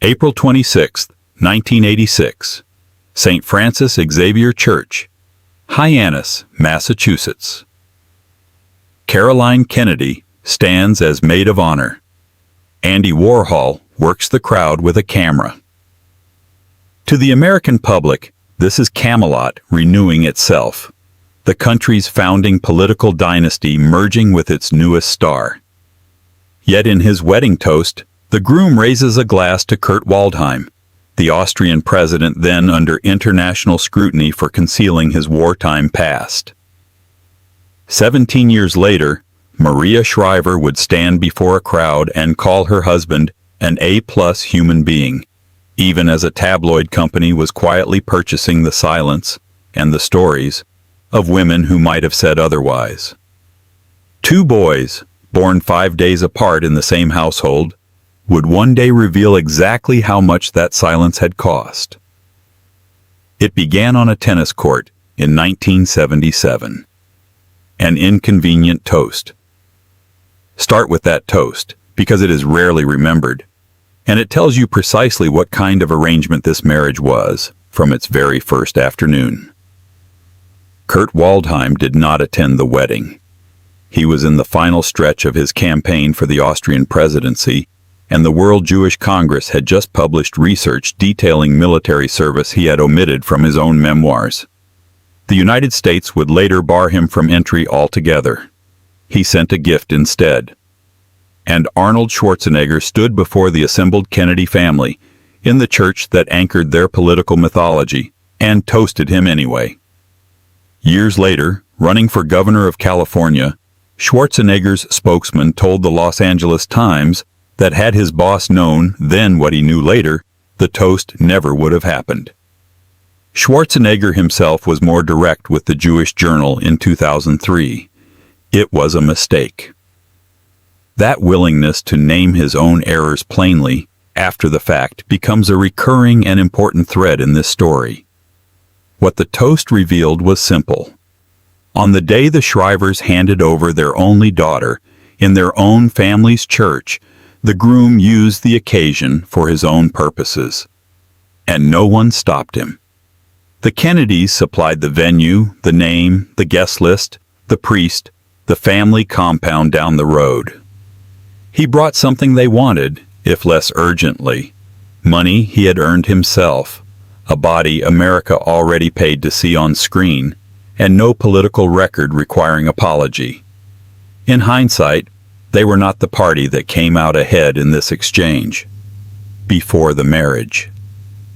April 26, 1986. St. Francis Xavier Church, Hyannis, Massachusetts. Caroline Kennedy stands as maid of honor. Andy Warhol works the crowd with a camera. To the American public, this is Camelot renewing itself, the country's founding political dynasty merging with its newest star. Yet in his wedding toast, the groom raises a glass to Kurt Waldheim, the Austrian president then under international scrutiny for concealing his wartime past. 17 years later, Maria Shriver would stand before a crowd and call her husband an A-plus human being, even as a tabloid company was quietly purchasing the silence and the stories of women who might have said otherwise. Two boys, born 5 days apart in the same household, would one day reveal exactly how much that silence had cost. It began on a tennis court in 1977. An inconvenient toast. Start with that toast, because it is rarely remembered, and it tells you precisely what kind of arrangement this marriage was from its very first afternoon. Kurt Waldheim did not attend the wedding. He was in the final stretch of his campaign for the Austrian presidency, and the World Jewish Congress had just published research detailing military service he had omitted from his own memoirs. The United States would later bar him from entry altogether. He sent a gift instead. And Arnold Schwarzenegger stood before the assembled Kennedy family, in the church that anchored their political mythology, and toasted him anyway. Years later, running for governor of California, Schwarzenegger's spokesman told the Los Angeles Times that had his boss known then what he knew later, the toast never would have happened. Schwarzenegger himself was more direct with the Jewish Journal in 2003. It was a mistake. That willingness to name his own errors plainly, after the fact, becomes a recurring and important thread in this story. What the toast revealed was simple. On the day the Shrivers handed over their only daughter, in their own family's church, the groom used the occasion for his own purposes. And no one stopped him. The Kennedys supplied the venue, the name, the guest list, the priest, the family compound down the road. He brought something they wanted, if less urgently. Money he had earned himself, a body America already paid to see on screen, and no political record requiring apology. In hindsight, they were not the party that came out ahead in this exchange. Before the marriage.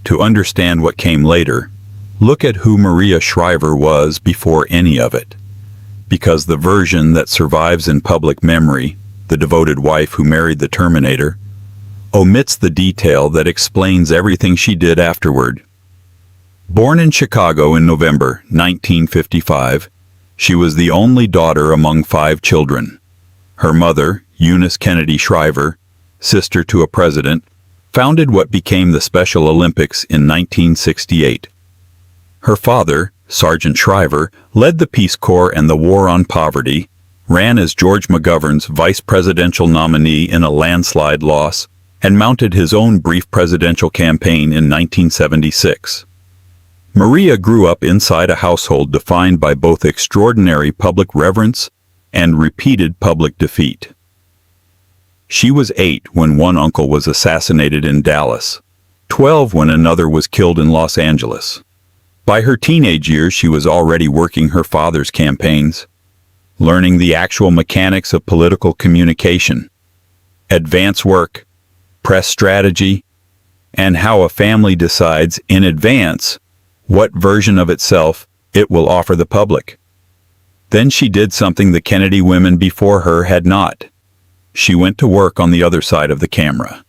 To understand what came later, look at who Maria Shriver was before any of it. Because the version that survives in public memory, the devoted wife who married the Terminator, omits the detail that explains everything she did afterward. Born in Chicago in November 1955, she was the only daughter among 5 children. Her mother, Eunice Kennedy Shriver, sister to a president, founded what became the Special Olympics in 1968. Her father, Sergeant Shriver, led the Peace Corps and the War on Poverty, ran as George McGovern's vice presidential nominee in a landslide loss, and mounted his own brief presidential campaign in 1976. Maria grew up inside a household defined by both extraordinary public reverence and repeated public defeat. She was 8 when one uncle was assassinated in Dallas, 12 when another was killed in Los Angeles. By her teenage years, she was already working her father's campaigns, learning the actual mechanics of political communication, advance work, press strategy, and how a family decides in advance what version of itself it will offer the public. Then she did something the Kennedy women before her had not. She went to work on the other side of the camera.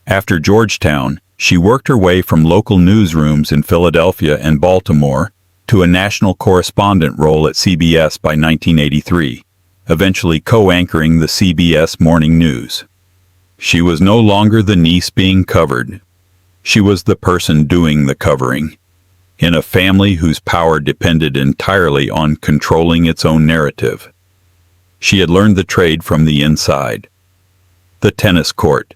After Georgetown, she worked her way from local newsrooms in Philadelphia and Baltimore to a national correspondent role at CBS by 1983, eventually co-anchoring the CBS Morning News. She was no longer the niece being covered. She was the person doing the covering, in a family whose power depended entirely on controlling its own narrative. She had learned the trade from the inside. The tennis court,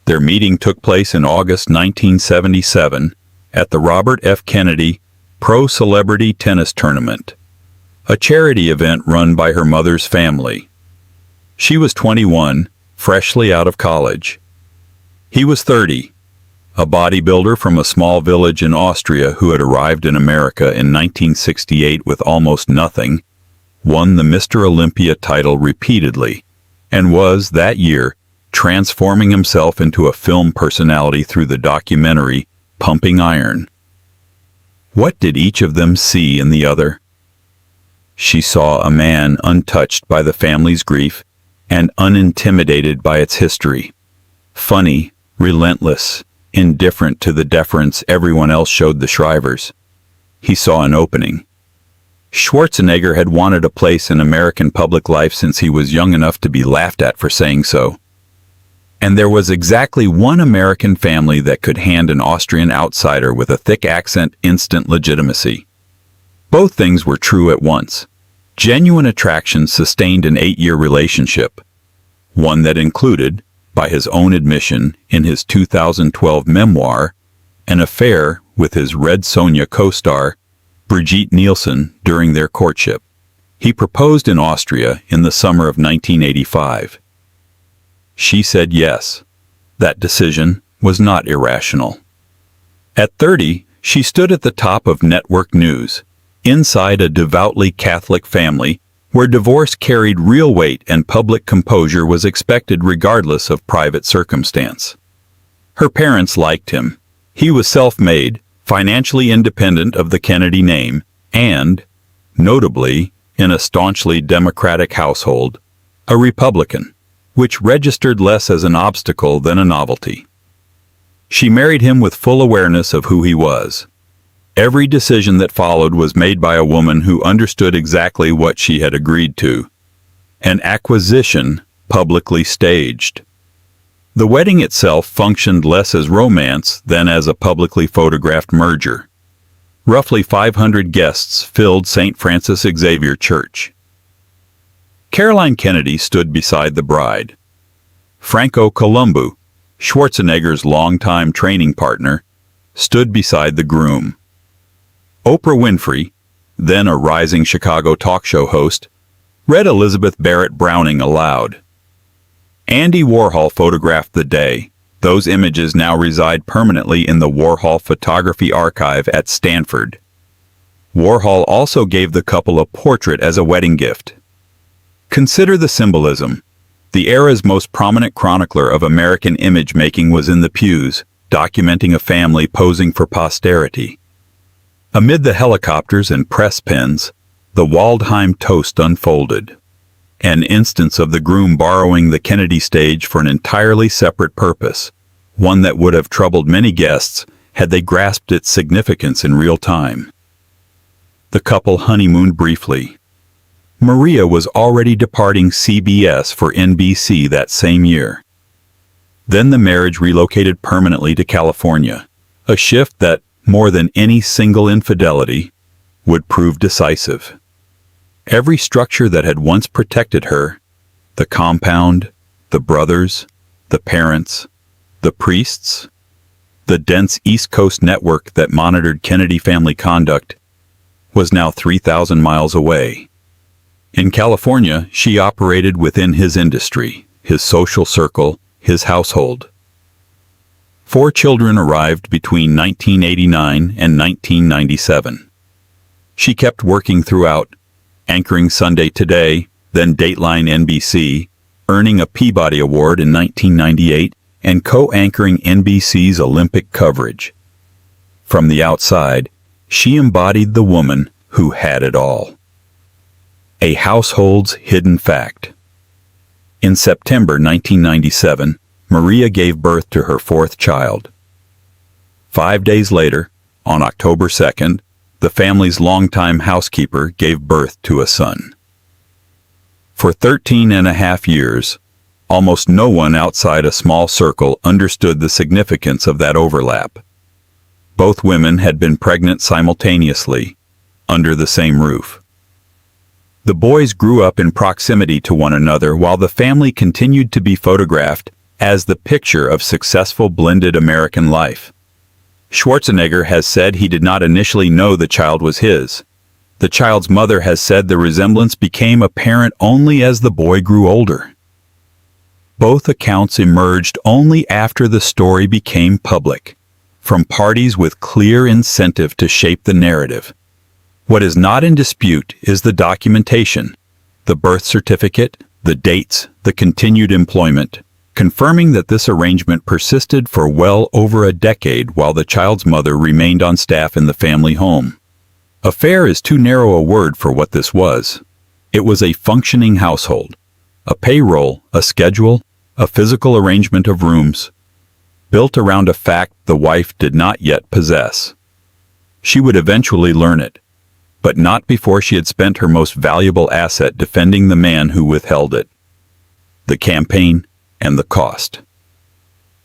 Their meeting took place in August 1977 at the Robert F. Kennedy Pro Celebrity Tennis Tournament, a charity event run by her mother's family. She was 21, freshly out of college. He was 30, a bodybuilder from a small village in Austria who had arrived in America in 1968 with almost nothing, won the Mr. Olympia title repeatedly, and was, that year, transforming himself into a film personality through the documentary Pumping Iron. What did each of them see in the other? She saw a man untouched by the family's grief and unintimidated by its history. Funny, relentless, indifferent to the deference everyone else showed the Shrivers. He saw an opening. Schwarzenegger had wanted a place in American public life since he was young enough to be laughed at for saying so. And there was exactly one American family that could hand an Austrian outsider with a thick accent instant legitimacy. Both things were true at once. Genuine attraction sustained an 8-year relationship, one that included, by his own admission in his 2012 memoir, an affair with his Red Sonja co-star, Brigitte Nielsen, during their courtship. He proposed in Austria in the summer of 1985. She said yes. That decision was not irrational. At 30, she stood at the top of network news, inside a devoutly Catholic family where divorce carried real weight and public composure was expected regardless of private circumstance. Her parents liked him. He was self-made, financially independent of the Kennedy name, and, notably, in a staunchly Democratic household, a Republican, which registered less as an obstacle than a novelty. She married him with full awareness of who he was. Every decision that followed was made by a woman who understood exactly what she had agreed to. An acquisition publicly staged. The wedding itself functioned less as romance than as a publicly photographed merger. Roughly 500 guests filled St. Francis Xavier Church. Caroline Kennedy stood beside the bride. Franco Columbu, Schwarzenegger's longtime training partner, stood beside the groom. Oprah Winfrey, then a rising Chicago talk show host, read Elizabeth Barrett Browning aloud. Andy Warhol photographed the day. Those images now reside permanently in the Warhol Photography Archive at Stanford. Warhol also gave the couple a portrait as a wedding gift. Consider the symbolism. The era's most prominent chronicler of American image-making was in the pews, documenting a family posing for posterity. Amid the helicopters and press pens, the Waldheim toast unfolded. An instance of the groom borrowing the Kennedy stage for an entirely separate purpose, one that would have troubled many guests had they grasped its significance in real time. The couple honeymooned briefly. Maria was already departing CBS for NBC that same year. Then the marriage relocated permanently to California, a shift that, more than any single infidelity, would prove decisive. Every structure that had once protected her, the compound, the brothers, the parents, the priests, the dense East Coast network that monitored Kennedy family conduct, was now 3,000 miles away. In California, she operated within his industry, his social circle, his household. 4 children arrived between 1989 and 1997. She kept working throughout, anchoring Sunday Today, then Dateline NBC, earning a Peabody Award in 1998, and co-anchoring NBC's Olympic coverage. From the outside, she embodied the woman who had it all. A household's hidden fact. In September 1997, Maria gave birth to her 4th child. 5 days later, on October 2nd, the family's longtime housekeeper gave birth to a son. For 13.5 years, almost no one outside a small circle understood the significance of that overlap. Both women had been pregnant simultaneously, under the same roof. The boys grew up in proximity to one another while the family continued to be photographed as the picture of successful blended American life. Schwarzenegger has said he did not initially know the child was his. The child's mother has said the resemblance became apparent only as the boy grew older. Both accounts emerged only after the story became public, from parties with clear incentive to shape the narrative. What is not in dispute is the documentation, the birth certificate, the dates, the continued employment, confirming that this arrangement persisted for well over a decade while the child's mother remained on staff in the family home. Affair is too narrow a word for what this was. It was a functioning household, a payroll, a schedule, a physical arrangement of rooms, built around a fact the wife did not yet possess. She would eventually learn it, but not before she had spent her most valuable asset defending the man who withheld it. The campaign and the cost.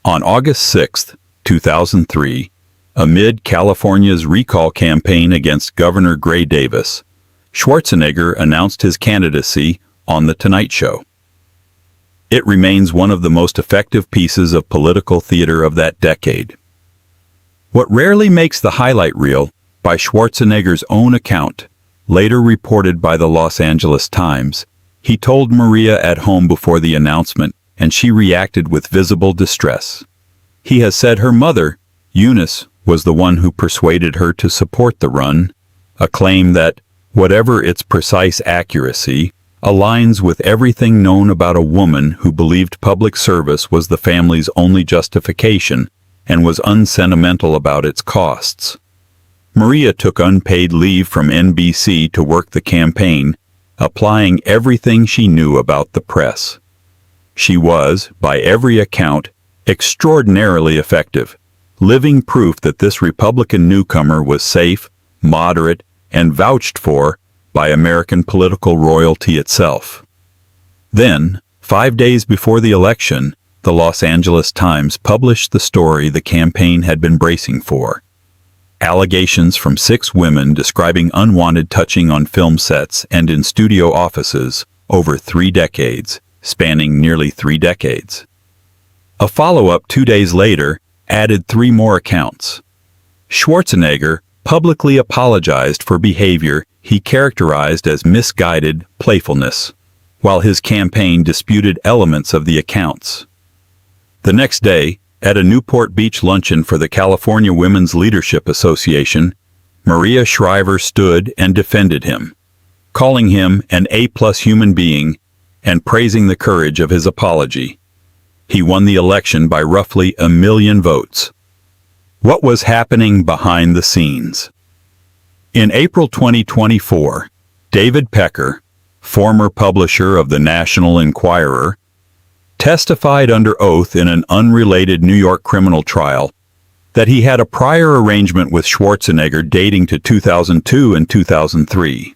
On August 6, 2003, amid California's recall campaign against Governor Gray Davis, Schwarzenegger announced his candidacy on The Tonight Show. It remains one of the most effective pieces of political theater of that decade. What rarely makes the highlight reel, by Schwarzenegger's own account, later reported by the Los Angeles Times, he told Maria at home before the announcement, and she reacted with visible distress. He has said her mother, Eunice, was the one who persuaded her to support the run, a claim that, whatever its precise accuracy, aligns with everything known about a woman who believed public service was the family's only justification and was unsentimental about its costs. Maria took unpaid leave from NBC to work the campaign, applying everything she knew about the press. She was, by every account, extraordinarily effective, living proof that this Republican newcomer was safe, moderate, and vouched for by American political royalty itself. Then, 5 days before the election, the Los Angeles Times published the story the campaign had been bracing for. Allegations from 6 women describing unwanted touching on film sets and in studio offices over 3 decades, spanning nearly 3 decades. A follow-up 2 days later added 3 more accounts. Schwarzenegger publicly apologized for behavior he characterized as misguided playfulness, while his campaign disputed elements of the accounts. The next day, at a Newport Beach luncheon for the California Women's Leadership Association, Maria Shriver stood and defended him, calling him an A-plus human being and praising the courage of his apology. He won the election by roughly 1 million votes. What was happening behind the scenes? In April 2024, David Pecker, former publisher of the National Enquirer, testified under oath in an unrelated New York criminal trial that he had a prior arrangement with Schwarzenegger dating to 2002 and 2003,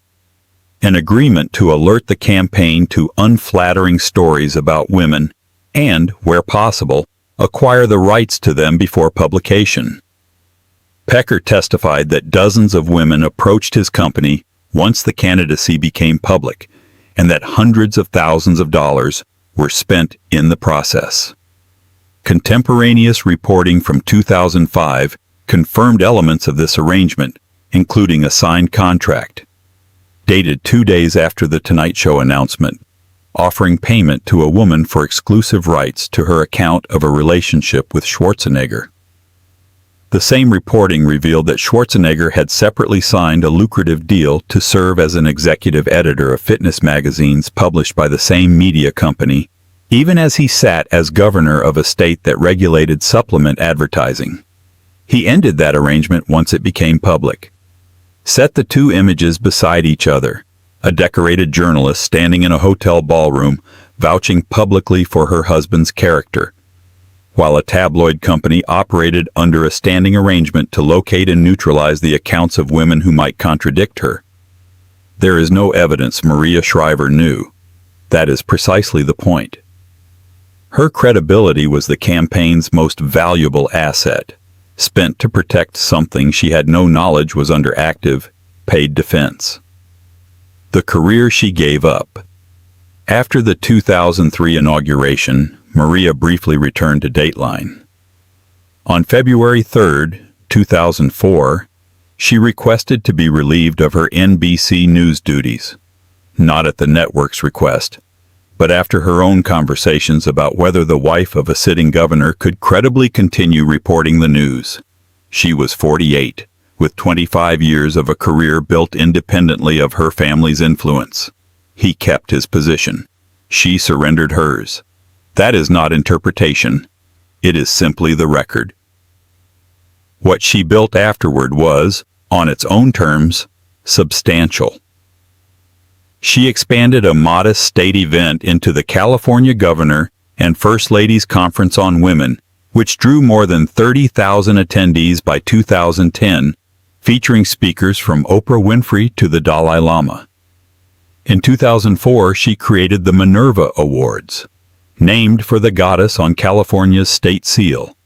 an agreement to alert the campaign to unflattering stories about women and, where possible, acquire the rights to them before publication. Pecker testified that dozens of women approached his company once the candidacy became public, and that hundreds of thousands of dollars were spent in the process. Contemporaneous reporting from 2005 confirmed elements of this arrangement, including a signed contract, dated 2 days after the Tonight Show announcement, offering payment to a woman for exclusive rights to her account of a relationship with Schwarzenegger. The same reporting revealed that Schwarzenegger had separately signed a lucrative deal to serve as an executive editor of fitness magazines published by the same media company, even as he sat as governor of a state that regulated supplement advertising. He ended that arrangement once it became public. Set the 2 images beside each other, a decorated journalist standing in a hotel ballroom vouching publicly for her husband's character, while a tabloid company operated under a standing arrangement to locate and neutralize the accounts of women who might contradict her. There is no evidence Maria Shriver knew. That is precisely the point. Her credibility was the campaign's most valuable asset, spent to protect something she had no knowledge was under active, paid defense. The career she gave up. After the 2003 inauguration, Maria briefly returned to Dateline. On February 3, 2004, she requested to be relieved of her NBC News duties, not at the network's request, but after her own conversations about whether the wife of a sitting governor could credibly continue reporting the news. She was 48, with 25 years of a career built independently of her family's influence. He kept his position. She surrendered hers. That is not interpretation. It is simply the record. What she built afterward was, on its own terms, substantial. She expanded a modest state event into the California Governor and First Lady's Conference on Women, which drew more than 30,000 attendees by 2010, featuring speakers from Oprah Winfrey to the Dalai Lama. In 2004, she created the Minerva Awards, named for the goddess on California's state seal.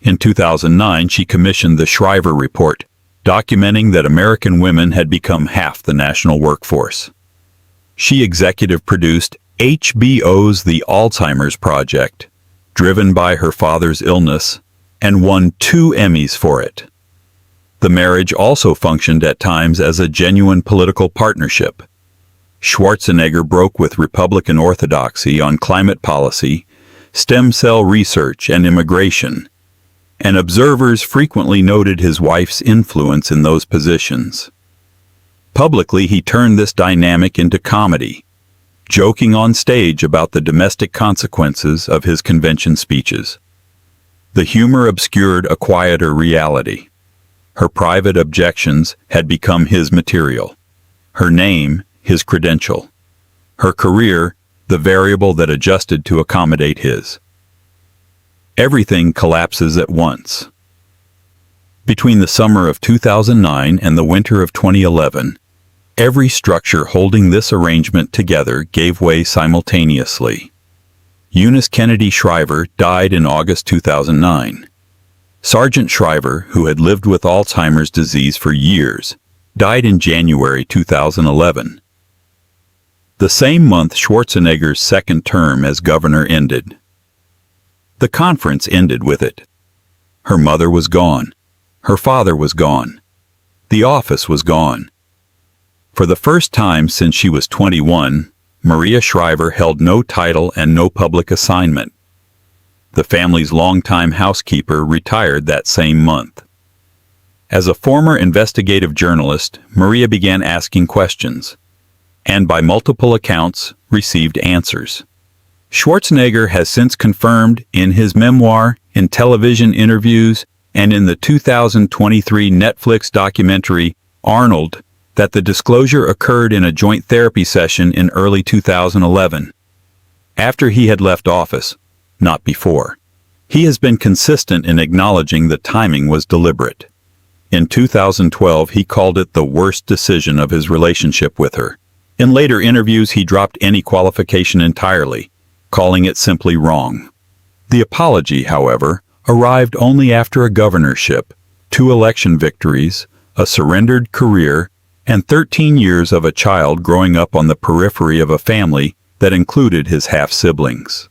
In 2009, she commissioned the Shriver Report, documenting that American women had become half the national workforce. She executive produced HBO's The Alzheimer's Project, driven by her father's illness, and won 2 Emmys for it. The marriage also functioned at times as a genuine political partnership. Schwarzenegger broke with Republican orthodoxy on climate policy, stem cell research, and immigration, and observers frequently noted his wife's influence in those positions. Publicly, he turned this dynamic into comedy, joking on stage about the domestic consequences of his convention speeches. The humor obscured a quieter reality. Her private objections had become his material. Her name, his credential. Her career, the variable that adjusted to accommodate his. Everything collapses at once. Between the summer of 2009 and the winter of 2011, every structure holding this arrangement together gave way simultaneously. Eunice Kennedy Shriver died in August 2009. Sergeant Shriver, who had lived with Alzheimer's disease for years, died in January 2011. The same month, Schwarzenegger's second term as governor ended. The conference ended with it. Her mother was gone. Her father was gone. The office was gone. For the first time since she was 21, Maria Shriver held no title and no public assignment. The family's longtime housekeeper retired that same month. As a former investigative journalist, Maria began asking questions, and by multiple accounts, received answers. Schwarzenegger has since confirmed in his memoir, in television interviews, and in the 2023 Netflix documentary, Arnold, that the disclosure occurred in a joint therapy session in early 2011. After he had left office, not before. He has been consistent in acknowledging the timing was deliberate. In 2012, he called it the worst decision of his relationship with her. In later interviews, he dropped any qualification entirely, calling it simply wrong. The apology, however, arrived only after a governorship, 2 election victories, a surrendered career, and 13 years of a child growing up on the periphery of a family that included his half-siblings.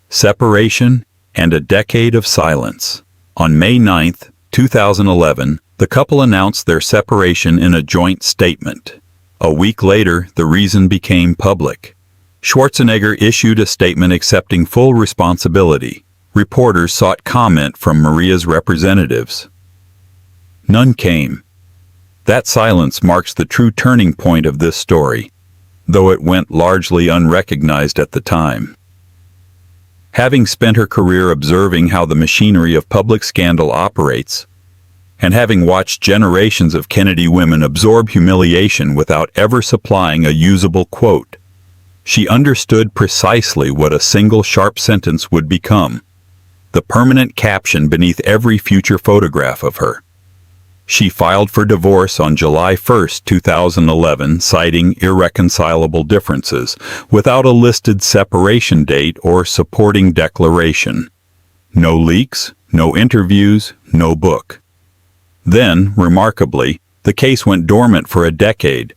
Separation and a decade of silence. On May 9, 2011, the couple announced their separation in a joint statement. A week later, the reason became public. Schwarzenegger issued a statement accepting full responsibility. Reporters sought comment from Maria's representatives. None came. That silence marks the true turning point of this story, though it went largely unrecognized at the time. Having spent her career observing how the machinery of public scandal operates, and having watched generations of Kennedy women absorb humiliation without ever supplying a usable quote, she understood precisely what a single sharp sentence would become, the permanent caption beneath every future photograph of her. She filed for divorce on July 1, 2011, citing irreconcilable differences, without a listed separation date or supporting declaration. No leaks, no interviews, no book. Then, remarkably, the case went dormant for a decade.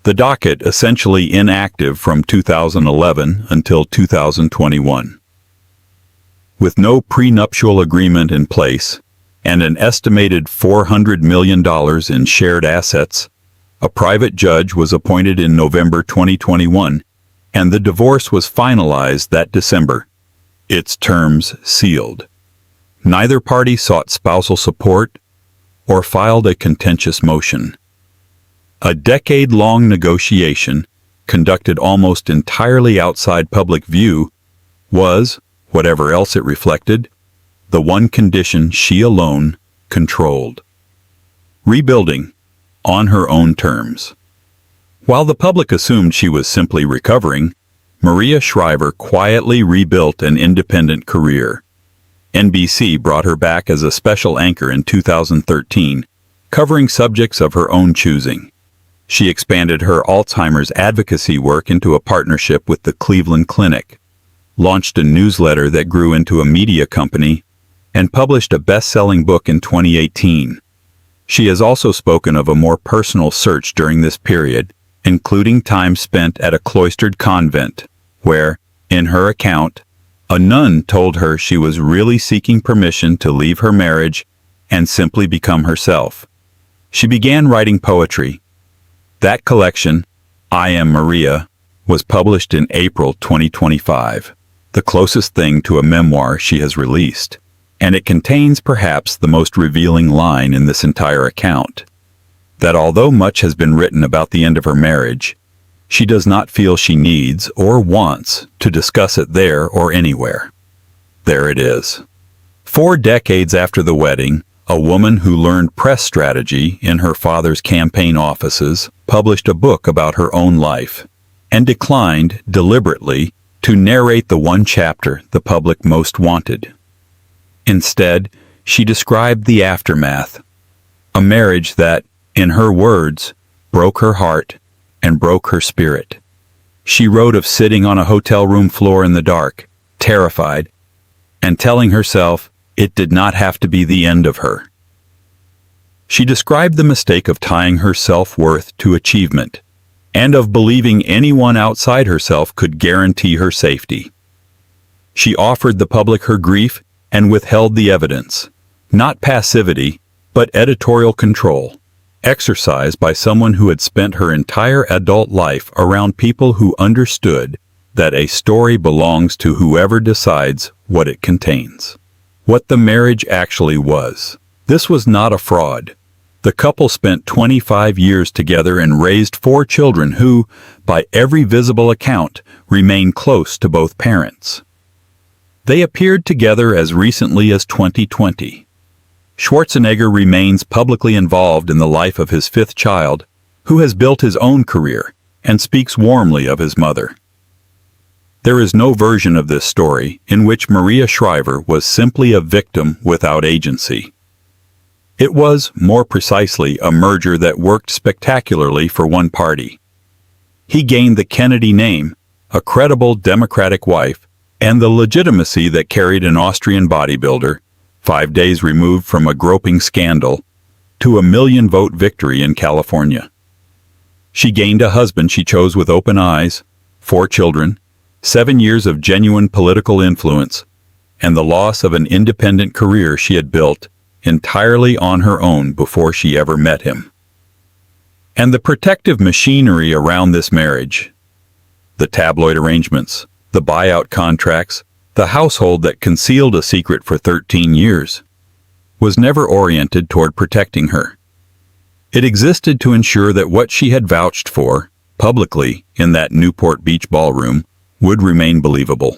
the docket essentially inactive from 2011 until 2021. With no prenuptial agreement in place and an estimated $400 million in shared assets, a private judge was appointed in November 2021, and the divorce was finalized that December, its terms sealed. Neither party sought spousal support or filed a contentious motion. A decade-long negotiation, conducted almost entirely outside public view, was, whatever else it reflected, the one condition she alone controlled: rebuilding on her own terms. While the public assumed she was simply recovering, Maria Shriver quietly rebuilt an independent career. NBC brought her back as a special anchor in 2013, covering subjects of her own choosing. She expanded her Alzheimer's advocacy work into a partnership with the Cleveland Clinic, launched a newsletter that grew into a media company, and published a best-selling book in 2018. She has also spoken of a more personal search during this period, including time spent at a cloistered convent, where, in her account, a nun told her she was really seeking permission to leave her marriage and simply become herself. She began writing poetry. That collection, I Am Maria, was published in April 2025, the closest thing to a memoir she has released, and it contains perhaps the most revealing line in this entire account: that although much has been written about the end of her marriage, she does not feel she needs or wants to discuss it there or anywhere. There it is. 4 decades after the wedding, a woman who learned press strategy in her father's campaign offices published a book about her own life, and declined, deliberately, to narrate the one chapter the public most wanted. Instead, she described the aftermath: a marriage that, in her words, broke her heart and broke her spirit. She wrote of sitting on a hotel room floor in the dark, terrified, and telling herself it did not have to be the end of her. She described the mistake of tying her self-worth to achievement, and of believing anyone outside herself could guarantee her safety. She offered the public her grief and withheld the evidence, not passivity, but editorial control, exercised by someone who had spent her entire adult life around people who understood that a story belongs to whoever decides what it contains. What the marriage actually was. This was not a fraud. The couple spent 25 years together and raised 4 children who, by every visible account, remain close to both parents. They appeared together as recently as 2020. Schwarzenegger remains publicly involved in the life of his 5th child, who has built his own career and speaks warmly of his mother. There is no version of this story in which Maria Shriver was simply a victim without agency. It was, more precisely, a merger that worked spectacularly for one party. He gained the Kennedy name, a credible Democratic wife, and the legitimacy that carried an Austrian bodybuilder, 5 days removed from a groping scandal, to a 1 million-vote victory in California. She gained a husband she chose with open eyes, 4 children, 7 years of genuine political influence, and the loss of an independent career she had built entirely on her own before she ever met him. And the protective machinery around this marriage, the tabloid arrangements, the buyout contracts, the household that concealed a secret for 13 years, was never oriented toward protecting her. It existed to ensure that what she had vouched for, publicly, in that Newport Beach ballroom, would remain believable.